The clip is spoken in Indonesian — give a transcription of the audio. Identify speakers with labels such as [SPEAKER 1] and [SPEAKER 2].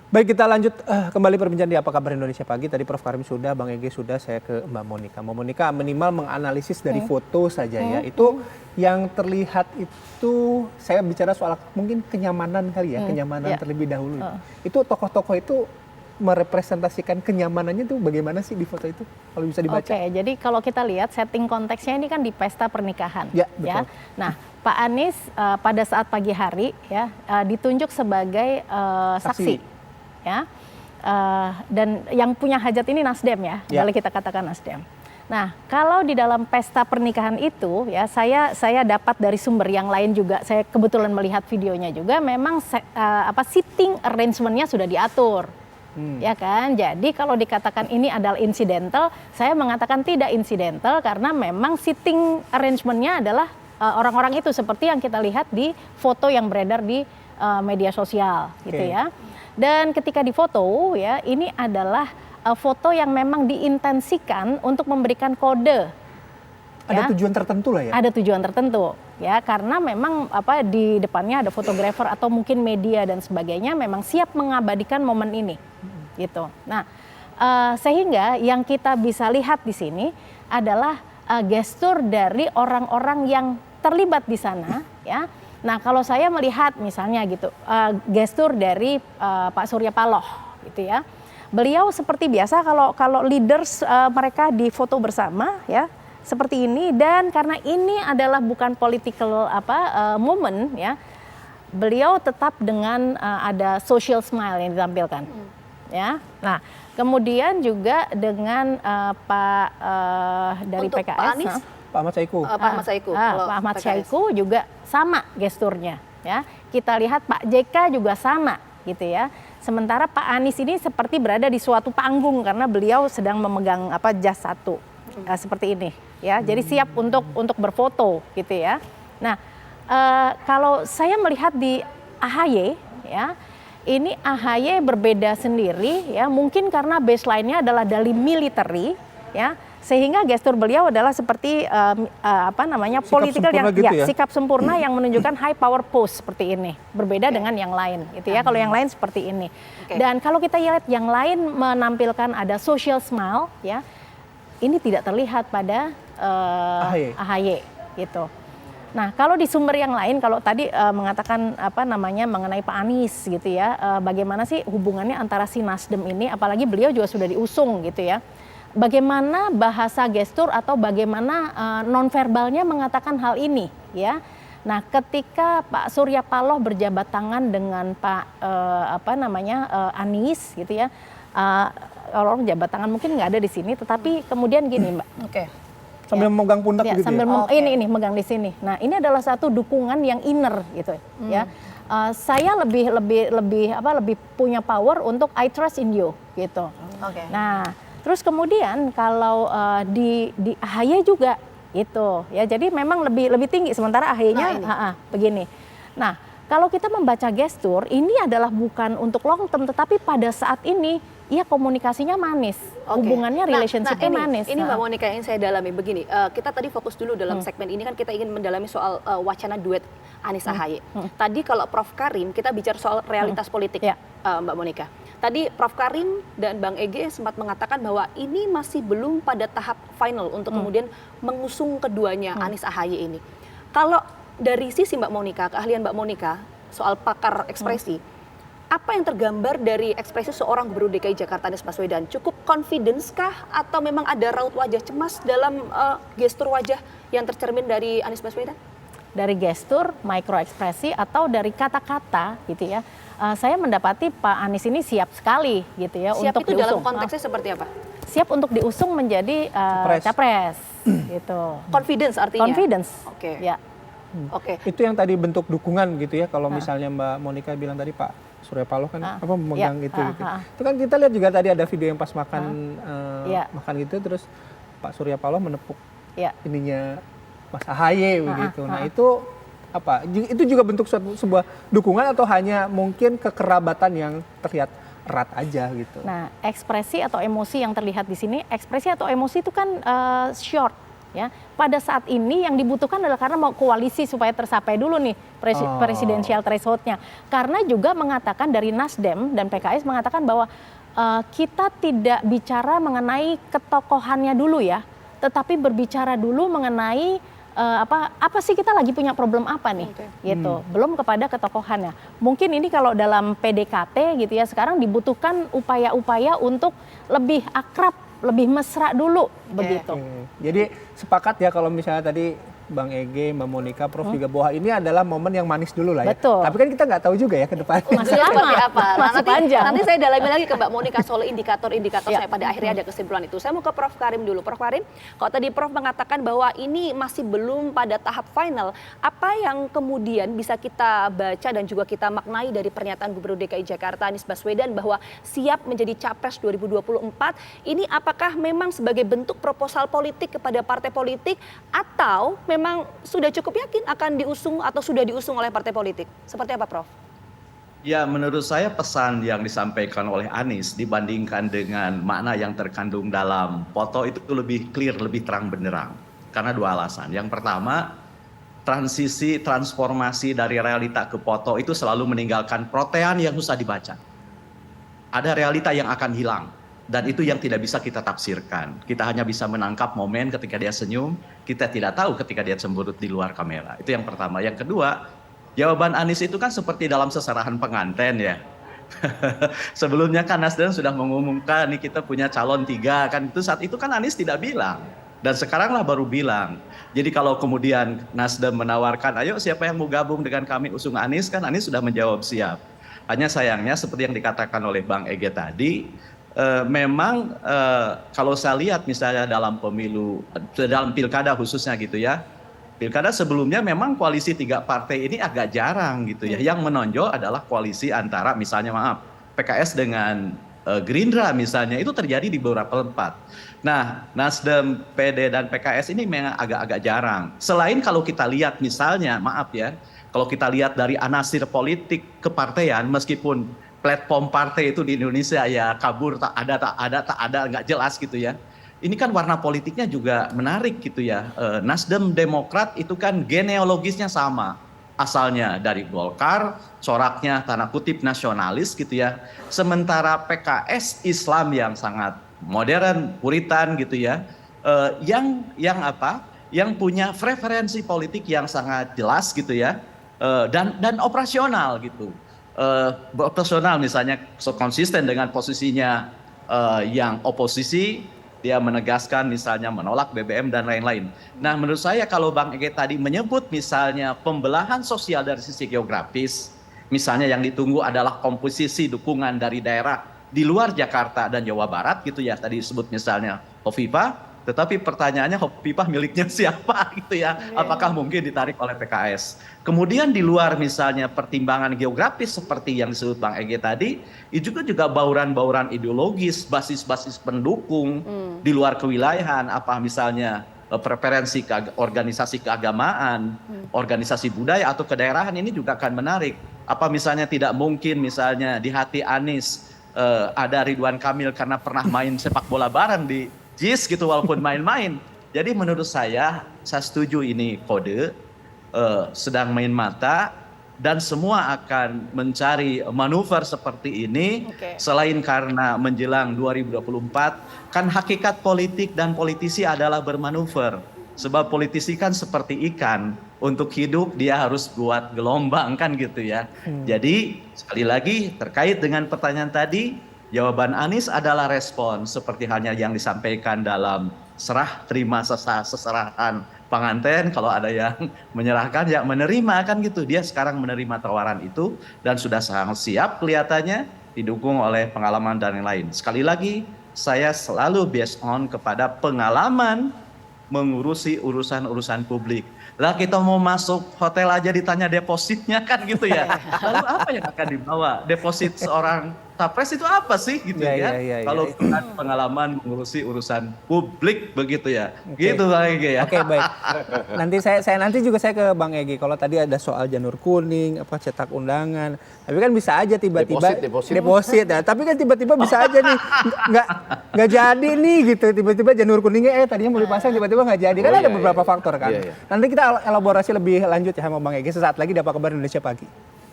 [SPEAKER 1] Baik, kita lanjut kembali perbincangan di Apa Kabar Indonesia Pagi. Tadi Prof Karim sudah, Bang Ege sudah, saya ke Mbak Monika. Mbak Monika minimal menganalisis dari foto saja ya. Itu yang terlihat itu, saya bicara soal mungkin kenyamanan kali ya, kenyamanan terlebih dahulu. Itu tokoh-tokoh itu merepresentasikan kenyamanannya tuh bagaimana sih di foto itu? Kalau bisa dibaca.
[SPEAKER 2] Oke, jadi kalau kita lihat setting konteksnya ini kan di pesta pernikahan.
[SPEAKER 1] Ya, betul.
[SPEAKER 2] Nah, Pak Anies pada saat pagi hari ya ditunjuk sebagai saksi. Ya, dan yang punya hajat ini Nasdem ya, boleh kita katakan Nasdem. Nah, kalau di dalam pesta pernikahan itu ya saya dapat dari sumber yang lain juga, saya kebetulan melihat videonya juga, memang seating arrangement-nya sudah diatur. Ya kan, jadi kalau dikatakan ini adalah incidental, saya mengatakan tidak incidental karena memang seating arrangement-nya adalah orang-orang itu seperti yang kita lihat di foto yang beredar di media sosial, gitu ya. Dan ketika difoto ya, ini adalah foto yang memang diintensikan untuk memberikan kode.
[SPEAKER 1] Ada tujuan tertentu lah ya? Ada
[SPEAKER 2] tujuan tertentu ya, karena memang di depannya ada fotografer atau mungkin media dan sebagainya, memang siap mengabadikan momen ini, gitu. Nah, sehingga yang kita bisa lihat di sini adalah gestur dari orang-orang yang terlibat di sana, ya. Nah, kalau saya melihat misalnya gitu, gestur dari Pak Surya Paloh gitu ya. Beliau seperti biasa kalau leaders mereka di foto bersama ya, seperti ini, dan karena ini adalah bukan political moment ya. Beliau tetap dengan ada social smile yang ditampilkan. Ya. Nah, kemudian juga dengan Pak dari
[SPEAKER 3] untuk
[SPEAKER 2] PKS
[SPEAKER 3] Pak Anies,
[SPEAKER 1] Pak Ahmad Saiku.
[SPEAKER 3] Pak Ahmad Saiku.
[SPEAKER 2] Pak Ahmad Saiku juga sama gesturnya ya. Kita lihat Pak JK juga sama gitu ya. Sementara Pak Anies ini seperti berada di suatu panggung karena beliau sedang memegang jas satu seperti ini ya. Jadi siap untuk berfoto gitu ya. Nah, kalau saya melihat di AHY ya, ini AHY berbeda sendiri ya, mungkin karena baseline-nya adalah dari military ya. Sehingga gestur beliau adalah seperti political yang gitu ya, sikap sempurna yang menunjukkan high power pose seperti ini, berbeda dengan yang lain gitu ya. Kalau yang lain seperti ini. Dan kalau kita lihat yang lain menampilkan ada social smile ya, ini tidak terlihat pada AHY gitu. Nah, kalau di sumber yang lain, kalau tadi mengatakan mengenai Pak Anies gitu ya, bagaimana sih hubungannya antara si Nasdem ini, apalagi beliau juga sudah diusung gitu ya. Bagaimana bahasa gestur atau bagaimana nonverbalnya mengatakan hal ini ya. Nah, ketika Pak Surya Paloh berjabat tangan dengan Pak Anies gitu ya, kalau jabat tangan mungkin nggak ada di sini, tetapi kemudian gini Mbak.
[SPEAKER 1] Sambil memegang pundak gitu
[SPEAKER 2] sambil
[SPEAKER 1] ya?
[SPEAKER 2] Ini megang di sini. Nah, ini adalah satu dukungan yang inner gitu ya. Saya lebih punya power untuk I trust in you gitu. Nah, terus kemudian kalau di AHY juga gitu ya, jadi memang lebih tinggi, sementara AHY-nya begini. Nah, kalau kita membaca gestur, ini adalah bukan untuk long term, tetapi pada saat ini ya komunikasinya manis, hubungannya relationship-nya manis.
[SPEAKER 3] Ini Mbak Monika yang saya dalami begini, kita tadi fokus dulu dalam segmen ini kan kita ingin mendalami soal wacana duet Anies AHY. Tadi kalau Prof Karim kita bicara soal realitas politik, Mbak Monika. Tadi Prof Karim dan Bang Ege sempat mengatakan bahwa ini masih belum pada tahap final untuk kemudian mengusung keduanya Anies AHY ini. Kalau dari sisi Mbak Monika, keahlian Mbak Monika soal pakar ekspresi, apa yang tergambar dari ekspresi seorang Gubernur DKI Jakarta Anies Baswedan? Cukup confidence kah atau memang ada raut wajah cemas dalam gestur wajah yang tercermin dari Anies Baswedan?
[SPEAKER 2] Dari gestur, mikroekspresi, atau dari kata-kata gitu ya. Saya mendapati Pak Anies ini siap sekali gitu ya
[SPEAKER 3] siap
[SPEAKER 2] untuk
[SPEAKER 3] itu
[SPEAKER 2] diusung.
[SPEAKER 3] Dalam konteksnya seperti apa?
[SPEAKER 2] Siap untuk diusung menjadi capres gitu.
[SPEAKER 3] Confidence artinya?
[SPEAKER 2] Confidence. Ya.
[SPEAKER 1] Itu yang tadi bentuk dukungan gitu ya. Kalau misalnya Mbak Monika bilang tadi Pak Surya Paloh kan memegang gitu. Itu kan kita lihat juga tadi ada video yang pas makan makan gitu, terus Pak Surya Paloh menepuk ininya Mas AHY begitu. Nah, itu apa? Itu juga bentuk sebuah dukungan atau hanya mungkin kekerabatan yang terlihat erat aja gitu.
[SPEAKER 2] Nah, ekspresi atau emosi yang terlihat di sini, ekspresi atau emosi itu kan short Ya, pada saat ini yang dibutuhkan adalah karena mau koalisi supaya tercapai dulu nih presidensial threshold-nya. Karena juga mengatakan dari Nasdem dan PKS mengatakan bahwa kita tidak bicara mengenai ketokohannya dulu ya, tetapi berbicara dulu mengenai apa sih kita lagi punya problem apa nih, gitu. Belum kepada ketokohannya. Mungkin ini kalau dalam PDKT gitu ya, sekarang dibutuhkan upaya-upaya untuk lebih akrab, lebih mesra dulu, begitu.
[SPEAKER 1] Jadi sepakat ya kalau misalnya tadi Bang Ege, Mbak Monica, Prof juga bahwa ini adalah momen yang manis dulu lah ya.
[SPEAKER 2] Betul.
[SPEAKER 1] Tapi kan kita nggak tahu juga ya ke depannya.
[SPEAKER 2] Masih lama, masih panjang.
[SPEAKER 3] Nanti saya dalami lagi ke Mbak Monica soal indikator-indikator saya pada akhirnya ada kesimpulan itu. Saya mau ke Prof Karim dulu. Prof Karim, kalau tadi Prof mengatakan bahwa ini masih belum pada tahap final, apa yang kemudian bisa kita baca dan juga kita maknai dari pernyataan Gubernur DKI Jakarta Anies Baswedan bahwa siap menjadi Capres 2024, ini apakah memang sebagai bentuk proposal politik kepada partai politik atau memang sudah cukup yakin akan diusung atau sudah diusung oleh partai politik? Seperti apa, Prof?
[SPEAKER 4] Ya, menurut saya pesan yang disampaikan oleh Anies dibandingkan dengan makna yang terkandung dalam foto itu lebih clear, lebih terang benderang. Karena dua alasan. Yang pertama, transformasi dari realita ke foto itu selalu meninggalkan protean yang susah dibaca. Ada realita yang akan hilang. Dan itu yang tidak bisa kita tafsirkan. Kita hanya bisa menangkap momen ketika dia senyum, kita tidak tahu ketika dia cemberut di luar kamera. Itu yang pertama. Yang kedua, jawaban Anies itu kan seperti dalam seserahan pengantin ya. Sebelumnya kan Nasdem sudah mengumumkan nih kita punya calon 3 kan, itu saat itu kan Anies tidak bilang. Dan sekaranglah baru bilang. Jadi kalau kemudian Nasdem menawarkan, ayo siapa yang mau gabung dengan kami usung Anies, kan Anies sudah menjawab siap. Hanya sayangnya seperti yang dikatakan oleh Bang Ege tadi, memang kalau saya lihat misalnya dalam pemilu, dalam pilkada khususnya gitu ya, pilkada sebelumnya memang koalisi 3 partai ini agak jarang gitu ya. Yang menonjol adalah koalisi antara misalnya PKS dengan Gerindra misalnya, itu terjadi di beberapa tempat. Nah, Nasdem, PD dan PKS ini memang agak-agak jarang. Selain kalau kita lihat misalnya, kalau kita lihat dari anasir politik kepartean, meskipun platform partai itu di Indonesia ya kabur, tak ada, nggak jelas gitu ya. Ini kan warna politiknya juga menarik gitu ya. Nasdem, Demokrat itu kan genealogisnya sama. Asalnya dari Golkar, coraknya tanda kutip nasionalis gitu ya. Sementara PKS Islam yang sangat modern, puritan gitu ya. Yang punya preferensi politik yang sangat jelas gitu ya. Dan operasional gitu. Operasional misalnya konsisten dengan posisinya yang oposisi, dia menegaskan misalnya menolak BBM dan lain-lain. Nah menurut saya kalau Bang Ege tadi menyebut misalnya pembelahan sosial dari sisi geografis, misalnya yang ditunggu adalah komposisi dukungan dari daerah di luar Jakarta dan Jawa Barat gitu ya, tadi disebut misalnya Hovifah, tetapi pertanyaannya Hovifah miliknya siapa gitu ya, apakah mungkin ditarik oleh PKS. Kemudian di luar misalnya pertimbangan geografis seperti yang disebut Bang Ege tadi, itu juga bauran-bauran ideologis, basis-basis pendukung di luar kewilayahan, apa misalnya preferensi organisasi keagamaan, organisasi budaya atau kedaerahan, ini juga akan menarik. Apa misalnya tidak mungkin misalnya di hati Anies ada Ridwan Kamil karena pernah main sepak bola bareng di JIS gitu walaupun main-main. Jadi menurut saya setuju ini kode sedang main mata dan semua akan mencari manuver seperti ini. Selain karena menjelang 2024 kan hakikat politik dan politisi adalah bermanuver. Sebab politisi kan seperti ikan, untuk hidup dia harus buat gelombang kan gitu ya. Jadi sekali lagi terkait dengan pertanyaan tadi, jawaban Anies adalah respon seperti halnya yang disampaikan dalam serah terima seserahan pengantin. Kalau ada yang menyerahkan ya menerima kan gitu. Dia sekarang menerima tawaran itu dan sudah sangat siap kelihatannya, didukung oleh pengalaman dan lain-lain. Sekali lagi saya selalu based on kepada pengalaman mengurusi urusan-urusan publik. Lah kita mau masuk hotel aja ditanya depositnya kan gitu ya. Lalu apa yang akan dibawa? Deposit seorang capres itu apa sih gitu ya? Kalau bukan pengalaman mengurusi urusan publik begitu ya. Gitu Bang Ege ya.
[SPEAKER 1] Oke, baik. Nanti nanti juga saya ke Bang Ege. Kalau tadi ada soal janur kuning, apa cetak undangan. Tapi kan bisa aja tiba-tiba deposit ya. Tapi kan tiba-tiba bisa aja nih nggak jadi nih gitu. Tiba-tiba janur kuningnya tadinya mau dipasang tiba-tiba nggak jadi. Kan ada beberapa faktor kan. Nanti kita elaborasi lebih lanjut ya sama Bang Ege sesaat lagi di Apa Kabar Indonesia Pagi.